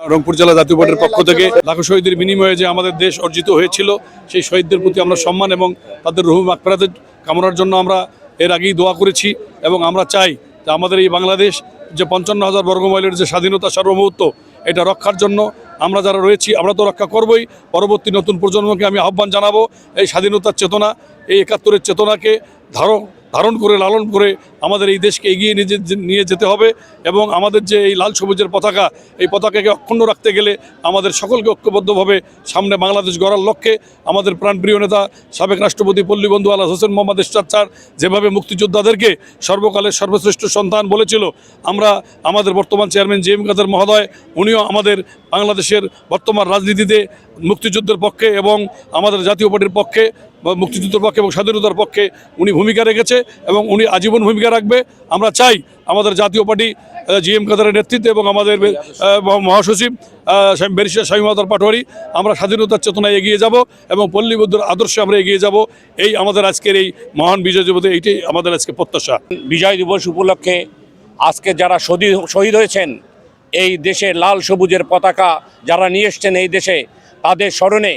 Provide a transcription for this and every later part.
রংপুর জেলা জাতীয় পার্টির পক্ষ থেকে লাখো শহীদের বিনিময়ে যে আমাদের দেশ অর্জিত হয়েছিল সেই শহীদদের প্রতি আমরা সম্মান এবং তাদের রুহ মাগফিরাতের কামনার জন্য আমরা এর আগেই দোয়া করেছি এবং আমরা চাই যে আমাদের এই বাংলাদেশ যে 55,000 বর্গমাইলের যে স্বাধীনতা সার্বভৌমত্ব এটা রক্ষার জন্য আমরা যারা রয়েছি আমরা তো রক্ষা করবই। পরবর্তী নতুন প্রজন্মকে আমি আহ্বান জানাবো এই স্বাধীনতার চেতনা, এই 71-এর চেতনাকে ধারণ করে লালন করে আমাদের এই দেশকে এগিয়ে নিয়ে যেতে হবে এবং আমাদের যে এই লাল সবুজের পতাকা, এই পতাকাকে অক্ষুণ্ণ রাখতে গেলে আমাদের সকলকে ঐক্যবদ্ধভাবে সামনে বাংলাদেশ গড়ার লক্ষ্যে আমাদের প্রাণপ্রিয় নেতা সাবেক রাষ্ট্রপতি পল্লীবন্ধু আলা হোসেন মোহাম্মদ এরশাদ স্যার যেভাবে মুক্তিযোদ্ধাদেরকে সর্বকালের সর্বশ্রেষ্ঠ সন্তান বলেছিল, আমরা আমাদের বর্তমান চেয়ারম্যান জি এম কাদের মহোদয় উনিও আমাদের বাংলাদেশের বর্তমান রাজনীতিতে মুক্তিযুদ্ধের পক্ষে এবং আমাদের জাতীয় পার্টির পক্ষে মুক্তিযুদ্ধের পক্ষে এবং স্বাধীনতার পক্ষে উনি ভূমিকা রেখেছে এবং উনি আজীবন ভূমিকা রাখবে। আমরা চাই আমাদের জাতীয় পার্টি জি এম কাদেরের নেতৃত্বে এবং আমাদের মহাসচিব ব্যারিস্টার শামীম আহমেদ পাটোয়ারি আমরা স্বাধীনতার চেতনায় এগিয়ে যাব এবং পল্লীবন্ধুর আদর্শে আমরা এগিয়ে যাব। এই আমাদের আজকের এই মহান বিজয় দিবসে এইটাই আমাদের আজকে প্রত্যাশা। বিজয় দিবস উপলক্ষে আজকে যারা শহীদ হয়েছেন, এই দেশে লাল সবুজের পতাকা যারা নিয়ে এসছেন এই দেশে, তাদের স্মরণে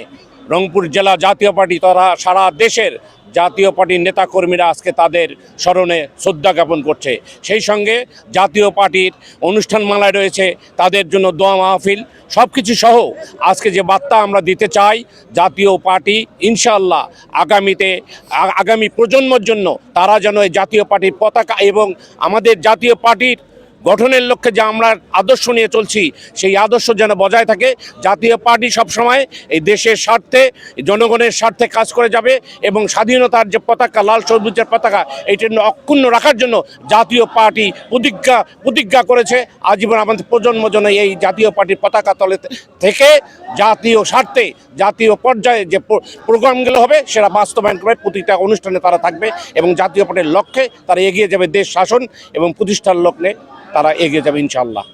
রংপুর জেলা জাতীয় পার্টি তথা সারা দেশের জাতীয় পার্টির নেতাকর্মীরা আজকে তাদের স্মরণে শ্রদ্ধা জ্ঞাপন করছে। সেই সঙ্গে জাতীয় পার্টির অনুষ্ঠানমালায় রয়েছে তাদের জন্য দোয়া মাহফিল, সব কিছু সহ আজকে যে বার্তা আমরা দিতে চাই, জাতীয় পার্টি ইনশাআল্লাহ আগামী প্রজন্মের জন্য তারা যেন এই জাতীয় পার্টির পতাকা এবং আমাদের জাতীয় পার্টির গঠনের লক্ষ্যে যে আমরা আদর্শ নিয়ে চলছি সেই আদর্শ যেন বজায় থাকে। জাতীয় পার্টি সবসময় এই দেশের স্বার্থে, জনগণের স্বার্থে কাজ করে যাবে এবং স্বাধীনতার যে পতাকা, লাল সবুজের পতাকা, এইটা অক্ষুণ্ণ রাখার জন্য জাতীয় পার্টি প্রতিজ্ঞা করেছে আজীবন আমাদের প্রজন্ম যেন এই জাতীয় পার্টির পতাকা তলে থেকে জাতীয় স্বার্থে জাতীয় পর্যায়ে যে প্রোগ্রামগুলো হবে সেটা বাস্তবায়ন করে প্রতিটা অনুষ্ঠানে তারা থাকবে এবং জাতীয় পার্টির লক্ষ্যে তারা এগিয়ে যাবে। দেশ শাসন এবং প্রতিষ্ঠার লক্ষ্যে তারা এগিয়ে যাবে ইনশাআল্লাহ।